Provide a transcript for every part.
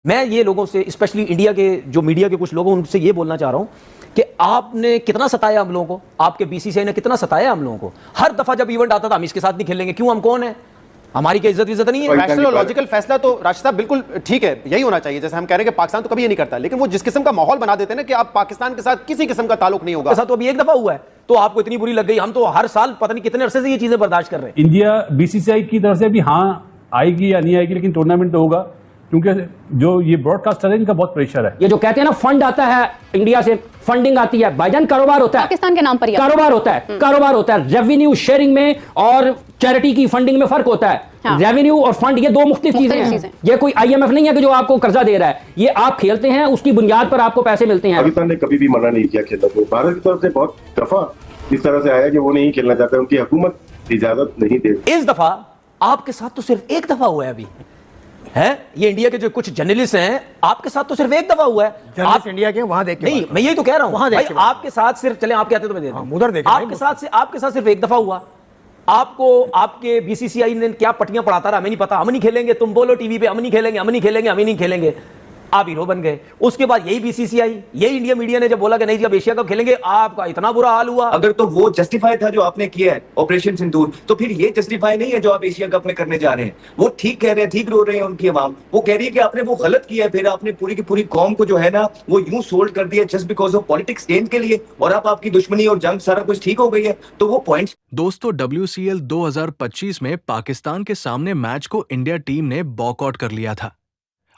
मैं ये लोगों से, स्पेशली इंडिया के जो मीडिया के कुछ लोगों, उनसे ये बोलना चाह रहा हूं कि आपने कितना सताया हम लोगों को, आपके बीसीसीआई ने कितना सताया हम लोगों को। हर दफा जब इवेंट आता था हम इसके साथ नहीं खेलेंगे, क्यों, हम कौन है, हमारी क्या इज्जत नहीं है। रैशनल और लॉजिकल फैसला तो राशिद साहब बिल्कुल ठीक है, यही होना चाहिए। जैसे हम कह रहे हैं कि पाकिस्तान तो कभी ये नहीं करता, लेकिन वो जिस किस्म का माहौल बना देते हैं ना कि आप पाकिस्तान के साथ किसी किस्म का ताल्लुक नहीं होगा। साथ तो अभी एक दफा हुआ है तो आपको इतनी बुरी लग गई। हम तो हर साल पता नहीं कितने अरसे से ये चीजें बर्दाश्त कर रहे हैं। इंडिया बीसीसीआई की तरफ से भी हाँ आएगी या नहीं आएगी, लेकिन टूर्नामेंट तो होगा, क्योंकि जो ये ब्रॉडकास्टर है इनका बहुत प्रेशर है। ये जो कहते हैं ना फंड आता है इंडिया से, फंडिंग आती है, भाईजान कारोबार होता है, पाकिस्तान के नाम पर कारोबार होता है, कारोबार होता है। रेवेन्यू शेयरिंग में और चैरिटी की फंडिंग में फर्क होता है। हाँ। रेवेन्यू और फंड ये दो मुख्तलिफ चीजें हैं। ये कोई आईएमएफ नहीं है कि जो आपको कर्जा दे रहा है, ये आप खेलते हैं उसकी बुनियाद पर आपको पैसे मिलते हैं। पाकिस्तान ने कभी भी मना नहीं किया खेलने को। भारत की तरफ से बहुत दफा इस तरह से आया कि वो नहीं खेलना चाहते, उनकी हुकूमत इजाजत नहीं देती। इस दफा आपके साथ तो सिर्फ एक दफा हुआ है अभी है। ये इंडिया के जो कुछ जर्नलिस्ट हैं, आपके साथ तो सिर्फ एक दफा हुआ है। आप इंडिया के वहां देख नहीं, मैं यही तो कह रहा हूं भाई, आपके साथ सिर्फ, चले आप कहते तो मैं दे दूं, उधर देखें, आपके साथ सिर्फ एक दफा हुआ। आपको आपके बीसीसीआई ने क्या पट्टियां पढ़ाता रहा, हमें नहीं पता, हम नहीं खेलेंगे, तुम बोलो टीवी पे हम नहीं खेलेंगे, हम नहीं खेलेंगे, हम ही नहीं खेलेंगे। आप हीरो बन गए। उसके बाद यही बीसीसीआई, यही इंडिया मीडिया ने जब बोला कि नहीं जी अब एशिया कप खेलेंगे, आपका इतना बुरा हाल हुआ। अगर तो वो जस्टिफाई था जो आपने किया है ऑपरेशन सिंदूर, तो फिर ये जस्टिफाई नहीं है जो आप एशिया कप में करने जा रहे हैं। वो ठीक कह रहे हैं, ठीक रो रहे हैं उनकी आवाम, वो कह रही है कि आपने वो गलत किया है, फिर आपने पूरी की पूरी कौम को जो है ना वो यूं सोल्ड कर दिया just because of politics gain के लिए, और अब आपकी दुश्मनी और जंग सारा कुछ ठीक हो गई है। तो वो पॉइंट्स दोस्तों, WCL 2025 में पाकिस्तान के सामने मैच को इंडिया टीम ने बॉयकॉट कर लिया था।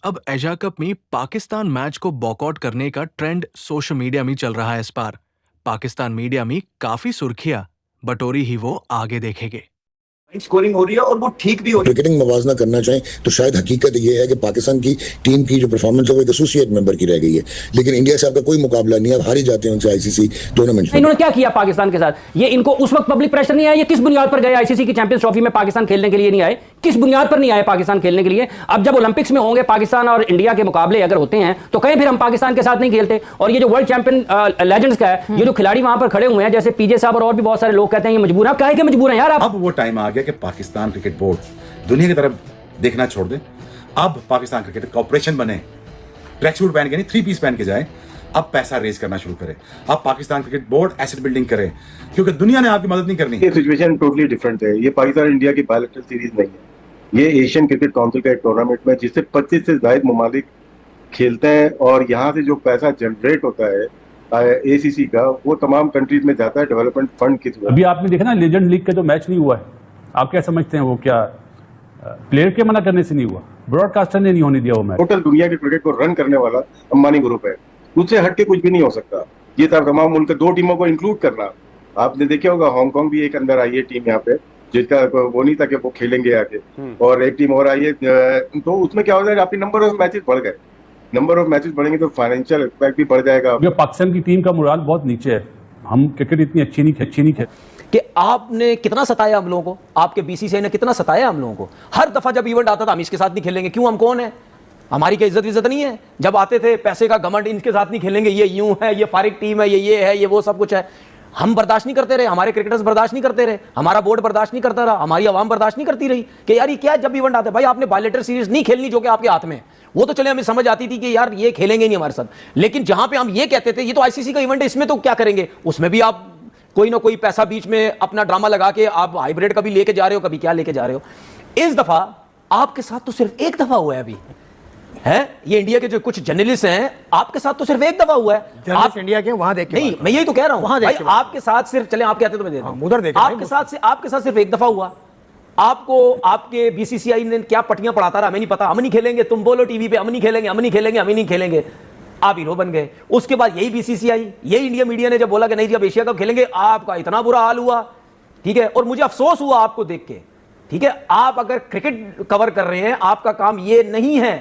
अब एशिया कप में पाकिस्तान मैच को बॉयकॉट करने का ट्रेंड सोशल मीडिया में चल रहा है। इस बार पाकिस्तान मीडिया में काफी सुर्खियां बटोरी ही वो आगे देखेंगे। स्कोरिंग हो रही है और वो ठीक भी हो रही है। क्रिकेटिंग मवाजना करना चाहें तो शायद हकीकत ये है कि पाकिस्तान की टीम की जो परफॉर्मेंस है वो एक एसोसिएट मेंबर की रह गई है, लेकिन इंडिया से आपका कोई मुकाबला नहीं है। आप हार ही जाते हैं उनसे आईसीसी टूर्नामेंट में। इन्होंने क्या किया पाकिस्तान के साथ? ये इनको उस वक्त पब्लिक प्रेशर नहीं आया, ये किस बुनियाद पर गए आईसीसी की चैंपियंस ट्रॉफी में पाकिस्तान खेलने के लिए नहीं आए? किस बुनियाद पर नहीं आए पाकिस्तान खेलने के लिए? अब जब ओलंपिक्स में होंगे पाकिस्तान और इंडिया के मुकाबले अगर होते हैं तो कहीं फिर हम पाकिस्तान के साथ नहीं खेलते। और ये जो वर्ल्ड चैंपियन लेजेंड्स का है, ये जो खिलाड़ी वहां पर खड़े हुए हैं जैसे पीजे साहब और भी बहुत सारे लोग कहते हैं ये मजबूर है। काहे के मजबूर हैं यार आप? अब वो टाइम आ गया कि पाकिस्तान क्रिकेट बोर्ड दुनिया की तरफ देखना छोड़ दे। अब पाकिस्तान क्रिकेट कॉर्पोरेशन बने, ट्रैक सूट पहन के नहीं 3 पीस पहन के जाए। अब पैसा रेज करना शुरू करे। अब Pakistan cricket board asset building करे, क्योंकि दुनिया ने आपकी मदद नहीं करनी। ये सिचुएशन टोटली डिफरेंट है। ये पाकिस्तान इंडिया की बायलैटरल सीरीज नहीं है, ये एशियन क्रिकेट काउंसिल का एक टूर्नामेंट में जिससे 25 से ज्यादा ममालिक खेलते हैं, और यहाँ से जो पैसा जनरेट होता है एसीसी का, वो तमाम कंट्रीज में जाता है डेवलपमेंट फंड की थ्रू। अभी आपने देखा ना लेजेंड लीग का जो मैच नहीं हुआ है, आप क्या समझते हैं वो क्या प्लेयर के मना करने से नहीं हुआ? ब्रॉडकास्टर ने नहीं होने दिया वो मैच। टोटल दुनिया के क्रिकेट को रन करने वाला अंबानी ग्रुप है, उससे हटके कुछ भी नहीं हो सकता। ये तमाम मुल्क 2 टीमों को इंक्लूड करना, आपने देखा होगा हांगकांग भी एक अंदर आई है टीम यहाँ पे, जिसका वो नहीं था कि वो खेलेंगे आके, और एक टीम और आई है। तो उसमें क्या हो जाएगा, आपके नंबर ऑफ मैचेस बढ़ गए, नंबर ऑफ मैचेस बढ़ेंगे तो फाइनेंशियल इम्पैक्ट भी बढ़ जाएगा। पाकिस्तान की टीम का मोराल बहुत नीचे है, हम क्रिकेट इतनी अच्छी नहीं खेल कि आपने कितना सताया हम लोगों को, आपके बीसीसीआई ने कितना सताया हम लोगों को। हर दफा जब इवेंट आता था हम इसके साथ नहीं खेलेंगे, क्यों, हम कौन है, हमारी क्या इज्जत नहीं है। जब आते थे पैसे का घमंड, इनके साथ नहीं खेलेंगे, ये यूं है, ये फारिग टीम है, ये है, ये वो सब कुछ है। हम बर्दाश्त नहीं करते रहे, हमारे क्रिकेटर्स बर्दाश्त नहीं करते रहे, हमारा बोर्ड बर्दाश्त नहीं करता रहा, हमारी आवाम बर्दाश्त नहीं करती रही कि यार ये क्या, जब इवेंट आते भाई आपने बायलैटरल सीरीज नहीं खेलनी जो कि आपके हाथ में, वो तो चले हमें समझ आती थी कि यार ये खेलेंगे नहीं हमारे साथ। लेकिन जहां पे हम ये कहते थे ये तो आईसीसी का इवेंट है, इसमें तो क्या करेंगे, उसमें भी आप कोई ना कोई पैसा बीच में अपना ड्रामा लगा के आप हाइब्रिड कभी लेके जा रहे हो, कभी क्या लेके जा रहे हो। इस दफा आपके साथ तो सिर्फ एक दफा हुआ है अभी है। ये इंडिया के जो कुछ जर्नलिस्ट हैं, आपके साथ तो सिर्फ एक दफा हुआ है। आप इंडिया के वहां देख, नहीं, मैं यही तो कह रहा हूं भाई, आपके साथ सिर्फ, चले आप कहते तो मैं दे दूं, उधर देखें, आपके साथ सिर्फ एक दफा हुआ। आपको आपके बीसीसीआई ने क्या पट्टियां पढ़ाता रहा, हमें नहीं पता, हम नहीं खेलेंगे, तुम बोलो टीवी पे हम नहीं खेलेंगे, हम नहीं खेलेंगे, हम ही नहीं खेलेंगे। आप हीरो बन गए। उसके बाद यही बीसीसीआई, यही इंडिया मीडिया ने जब बोला कि नहीं जी अब एशिया कप खेलेंगे, आपका इतना बुरा हाल हुआ, ठीक है। और मुझे अफसोस हुआ आपको देख के, ठीक है। आप अगर क्रिकेट कवर कर रहे हैं, आपका काम ये नहीं है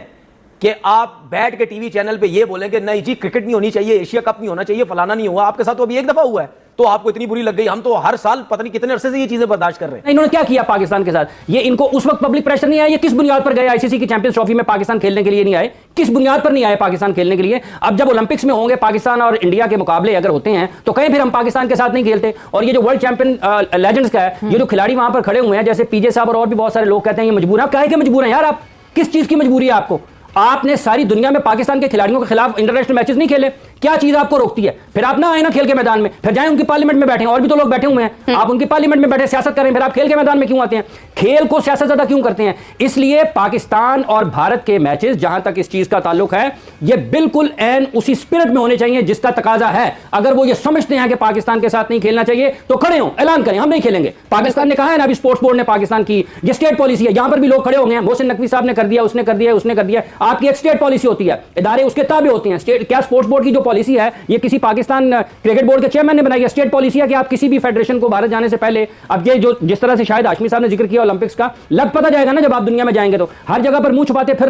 कि आप बैठ के टीवी चैनल पे ये बोलेंगे नहीं जी क्रिकेट नहीं होनी चाहिए, एशिया कप नहीं होना चाहिए, फलाना नहीं हुआ। आपके साथ तो अभी एक दफा हुआ है तो आपको इतनी बुरी लग गई। हम तो हर साल पता नहीं कितने अरसे से ये चीजें बर्दाश्त कर रहे हैं। इन्होंने क्या किया पाकिस्तान के साथ? ये इनको उस वक्त पब्लिक प्रेशर नहीं आया, ये किस बुनियाद पर गए आईसीसी की चैंपियंस ट्रॉफी में पाकिस्तान खेलने के लिए नहीं आए? किस बुनियाद पर नहीं आए पाकिस्तान खेलने के लिए? अब जब ओलंपिक्स में होंगे पाकिस्तान और इंडिया के मुकाबले अगर होते हैं तो कहीं फिर हम पाकिस्तान के साथ नहीं खेलते। और ये जो वर्ल्ड चैंपियन लेजेंड्स का है, ये जो खिलाड़ी वहां पर खड़े हुए हैं जैसे पीजे साहब और भी बहुत सारे लोग कहते हैं ये मजबूर है। काहे के मजबूर हैं यार आप? किस चीज की मजबूरी है आपको? आपने सारी दुनिया में पाकिस्तान के खिलाड़ियों के खिलाफ इंटरनेशनल मैचेस नहीं खेले, क्या चीज आपको रोकती है? फिर आप ना आए ना खेल के मैदान में, फिर जाएं उनकी पार्लियामेंट में बैठे, और भी तो लोग बैठे हुए हैं, आप उनकी पार्लियामेंट में बैठे सियासत करें, फिर आप खेल के मैदान में क्यों आते हैं? खेल को सियासत ज्यादा क्यों करते हैं? इसलिए पाकिस्तान और भारत के मैचेस, जहां तक इस चीज का ताल्लुक है, ये बिल्कुल एन उसी स्पिरिट में होने चाहिए जिसका तकाजा है। अगर वो ये समझते हैं कि पाकिस्तान के साथ नहीं खेलना चाहिए तो खड़े हो, ऐलान करें हम नहीं खेलेंगे। पाकिस्तान ने कहा है ना, अभी स्पोर्ट्स बोर्ड ने पाकिस्तान की ये स्टेट पॉलिसी है, यहां पर भी लोग खड़े हो गए हैं, मोहसिन नकवी साहब ने कर दिया, उसने कर दिया, उसने कर दिया। आपकी एक स्टेट पॉलिसी होती है, इदारे उसके ताबे होते हैं। स्टेट क्या स्पोर्ट्स बोर्ड की जो पॉलिसी है, ये किसी पाकिस्तान क्रिकेट बोर्ड के चेयरमैन ने बनाई है। स्टेट पॉलिसी है कि आप किसी भी फेडरेशन को भारत जाने से पहले, अब ये जो जिस तरह से शायद हाशमी साहब ने जिक्र किया ओलंपिक्स का, लग पता जाएगा ना जब आप दुनिया में जाएंगे तो हर जगह पर मुंह छुपाते फिर